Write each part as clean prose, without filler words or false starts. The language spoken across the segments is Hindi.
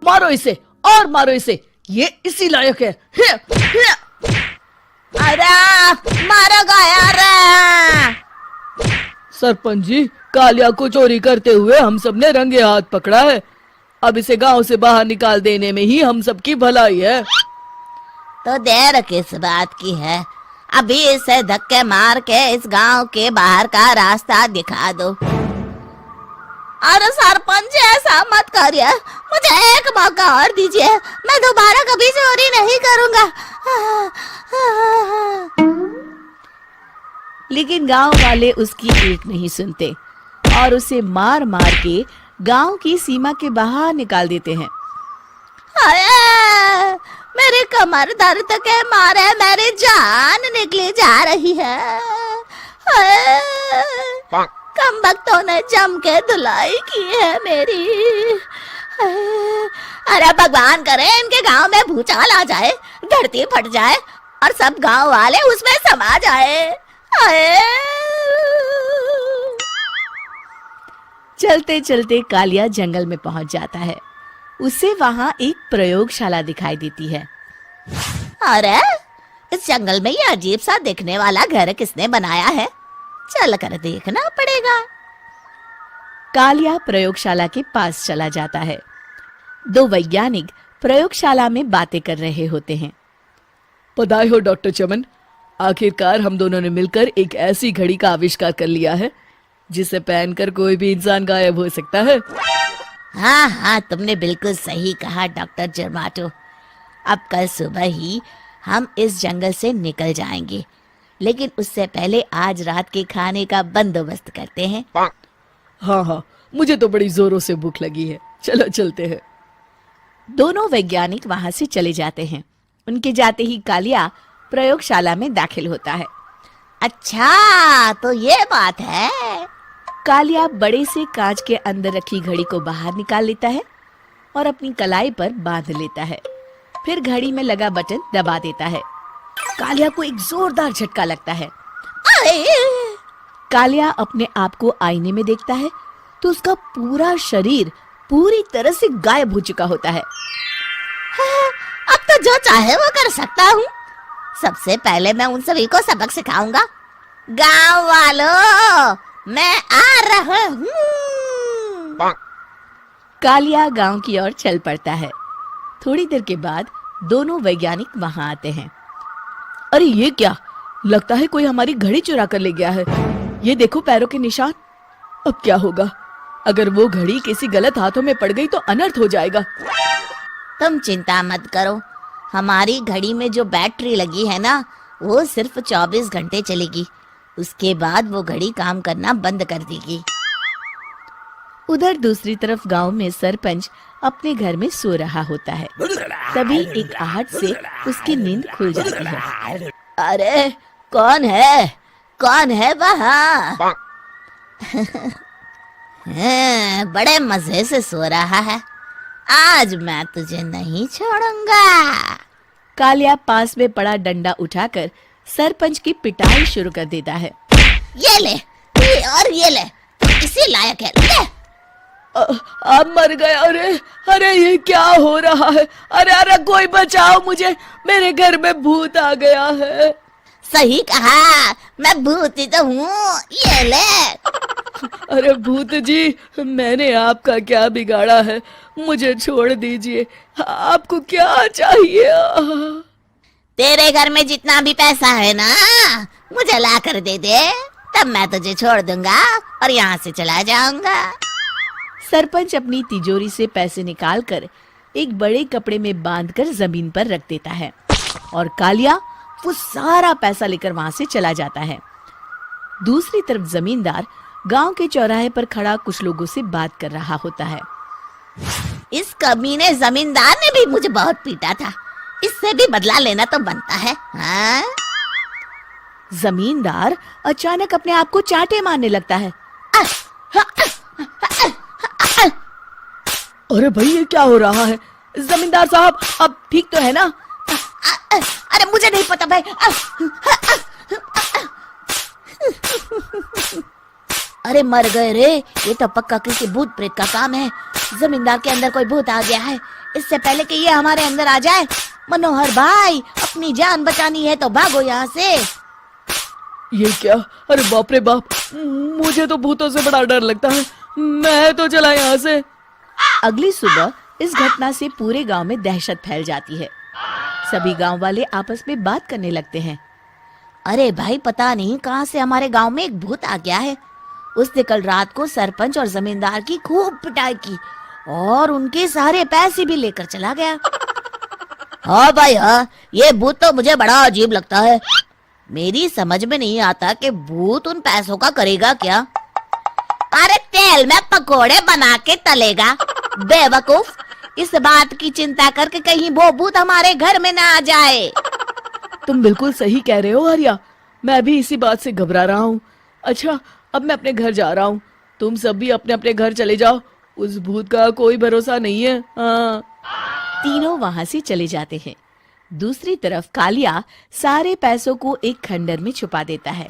मारो इसे और मारो इसे, ये इसी लायक है। अरे मारो यार। सरपंच जी, कालिया को चोरी करते हुए हम सब ने रंगे हाथ पकड़ा है। अब इसे गांव से बाहर निकाल देने में ही हम सबकी भलाई है। तो देर किस बात की है, अभी इसे धक्के मार के इस गांव के बाहर का रास्ता दिखा दो। अरे सरपंच ऐसा मत करिए, मुझे एक मौका और दीजिए, मैं दोबारा कभी चोरी नहीं करूंगा। लेकिन गांव वाले उसकी एक नहीं सुनते और उसे मार मार के गांव की सीमा के बाहर निकाल देते हैं। मेरी कमर दर्द के मारे मेरी जान निकली जा रही है। कमबख्तों ने जम के धुलाई की है मेरी। अरे भगवान करे इनके गांव में भूचाल आ जाए, धरती फट जाए और सब गांव वाले उसमें समा जाए। चलते चलते कालिया जंगल में पहुंच जाता है। उसे वहां एक प्रयोगशाला दिखाई देती है। अरे इस जंगल में ये अजीब सा दिखने वाला घर किसने बनाया है, चल कर देखना पड़ेगा। कालिया प्रयोगशाला के पास चला जाता है। दो वैज्ञानिक प्रयोगशाला में बातें कर रहे होते हैं। बधाई हो डॉक्टर चमन, आखिरकार हम दोनों ने मिलकर एक ऐसी घड़ी का आविष्कार कर लिया है जिसे पहनकर कोई भी इंसान गायब हो सकता है। हाँ हाँ, तुमने बिल्कुल सही कहा डॉक्टर जर्माटो। अब कल सुबह ही हम इस जंगल से निकल जाएंगे, लेकिन उससे पहले आज रात के खाने का बंदोबस्त करते हैं। हाँ हाँ, मुझे तो बड़ी जोरों से भूख लगी है, चलो चलते हैं। दोनों वैज्ञानिक वहां से चले जाते हैं। उनके जाते ही कालिया प्रयोगशाला में दाखिल होता है। अच्छा तो ये बात है। कालिया बड़े से कांच के अंदर रखी घड़ी को बाहर निकाल लेता है और अपनी कलाई पर बांध लेता है। फिर घड़ी में लगा बटन दबा देता है। कालिया को एक जोरदार झटका लगता है। कालिया अपने आप को आईने में देखता है तो उसका पूरा शरीर पूरी तरह से गायब हो चुका होता है। अब तो जो चाहे वो कर सकता हूँ। सबसे पहले मैं उन सभी को सबक सिखाऊंगा। गांव वालों, मैं आ रहा हूँ। कालिया गांव की ओर चल पड़ता है। थोड़ी देर के बाद दोनों वैज्ञानिक वहां आते हैं। अरे ये क्या, लगता है कोई हमारी घड़ी चुरा कर ले गया है। ये देखो पैरों के निशान। अब क्या होगा, अगर वो घड़ी किसी गलत हाथों में पड़ गई तो अनर्थ हो जाएगा। तुम चिंता मत करो, हमारी घड़ी में जो बैटरी लगी है ना, वो सिर्फ 24 घंटे चलेगी। उसके बाद वो घड़ी काम करना बंद कर देगी। उधर दूसरी तरफ गांव में सरपंच अपने घर में सो रहा होता है। तभी एक आहट से उसकी नींद खुल जाती है। अरे कौन है वहाँ? बड़े मजे से सो रहा है, आज मैं तुझे नहीं छोड़ूंगा। कालिया पास में पड़ा डंडा उठाकर सरपंच की पिटाई शुरू कर देता है। ये ले, ये ले, इसी लायक है, ले। अब मर गया। अरे ये क्या हो रहा है? अरे कोई बचाओ मुझे, मेरे घर में भूत आ गया है। सही कहा, मैं भूत ही तो हूँ, ये ले। अरे भूत जी, मैंने आपका क्या बिगाड़ा है, मुझे छोड़ दीजिए। आपको क्या चाहिए? तेरे घर में जितना भी पैसा है ना, मुझे ला कर दे दे, तब मैं तुझे छोड़ दूंगा और यहाँ से चला जाऊंगा। सरपंच अपनी तिजोरी से पैसे निकालकर एक बड़े कपड़े में बांधकर जमीन पर रख देता है और कालिया वो सारा पैसा लेकर वहां से चला जाता है। दूसरी तरफ जमींदार गांव के चौराहे पर खड़ा कुछ लोगों से बात कर रहा होता है। इस कमीने जमींदार ने भी मुझे बहुत पीटा था, इससे भी बदला लेना तो बनता है। हाँ? जमींदार अचानक अपने आप को चांटे मारने लगता है। अरे भाई ये क्या हो रहा है? जमींदार साहब अब ठीक तो है ना? अरे मुझे नहीं पता भाई। अरे मर गए रे, ये तो पक्का किसी भूत प्रेत का काम है। जमींदार के अंदर कोई भूत आ गया है। इससे पहले कि ये हमारे अंदर आ जाए, मनोहर भाई अपनी जान बचानी है तो भागो यहाँ से। ये क्या? अरे बाप रे बाप, मुझे तो भूतों से बड़ा डर लगता है। मैं तो चला यहाँ से। अगली सुबह इस घटना से पूरे गांव में दहशत फैल जाती है। सभी गांव वाले आपस में बात करने लगते हैं। अरे भाई, पता नहीं कहाँ से हमारे गांव में एक भूत आ गया है। उसने कल रात को सरपंच और जमींदार की खूब पिटाई की और उनके सारे पैसे भी लेकर चला गया। हाँ भाई हाँ, ये भूत तो मुझे बड़ा अजीब लगता है। मेरी समझ में नहीं आता कि भूत उन पैसों का करेगा क्या। अरे तेल में पकोड़े बना के तलेगा, बेवकूफ। इस बात की चिंता करके कहीं वो भूत हमारे घर में ना आ जाए। तुम बिल्कुल सही कह रहे हो आर्या, मैं भी इसी बात से घबरा रहा हूँ। अच्छा, अब मैं अपने घर जा रहा हूँ। तुम सब भी अपने अपने घर चले जाओ, उस भूत का कोई भरोसा नहीं है। हाँ। तीनों वहां से चले जाते हैं। दूसरी तरफ कालिया सारे पैसों को एक खंडर में छुपा देता है।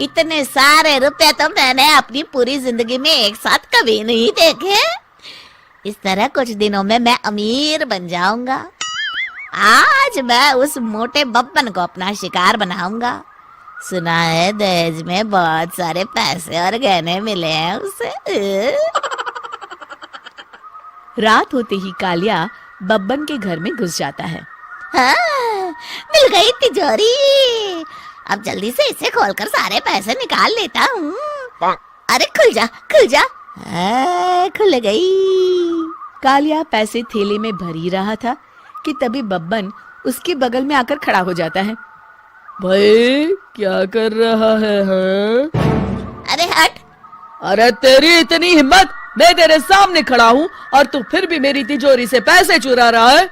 इतने सारे रुपए तो मैंने अपनी पूरी जिंदगी में एक साथ कभी नहीं देखे। इस तरह कुछ दिनों में मैं अमीर बन जाऊंगा। आज मैं उस मोटे बब्बन को अपना शिकार बनाऊंगा। सुना है दहेज में बहुत सारे पैसे और गहने मिले हैं उसे। रात होते ही कालिया बब्बन के घर में घुस जाता है। हाँ, मिल गई तिजोरी। अब जल्दी से इसे खोलकर सारे पैसे निकाल लेता हूँ। अरे खुल जा, खुल जा। खुल गई। कालिया पैसे थैले में भर ही रहा था कि तभी बब्बन उसके बगल में आकर खड़ा हो जाता है। भाई क्या कर रहा है? हाँ? अरे हट। अरे तेरी इतनी हिम्मत, मैं तेरे सामने खड़ा हूँ और तू फिर भी मेरी तिजोरी से पैसे चुरा रहा है।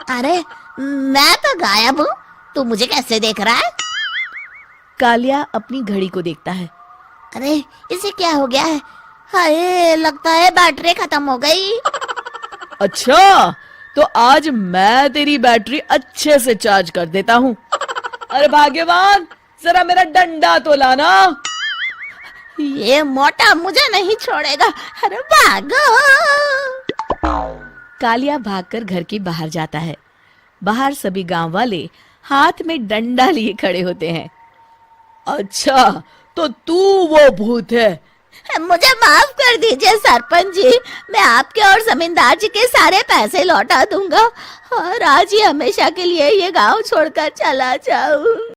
अरे मैं तो गायब हूँ, तू मुझे कैसे देख रहा है? कालिया अपनी घड़ी को देखता है। अरे इसे क्या हो गया है? हाय, लगता है बैटरी खत्म हो गई। अच्छा, तो आज मैं तेरी बैटरी अच्छे से चार्ज कर देता हूँ। अरे भाग्यवान, जरा मेरा डंडा तो लाना। ये मोटा मुझे नहीं छोड़ेगा। अरे भागो। कालिया भागकर घर के बाहर जाता है। बाहर सभी गांव वाले हाथ में डंडा लिए खड़े होते हैं। अच्छा, तो तू वो भूत है? मुझे माफ कर दीजिए सरपंच जी, मैं आपके और जमींदार जी के सारे पैसे लौटा दूंगा और आज ही हमेशा के लिए ये गांव छोड़कर चला जाऊं।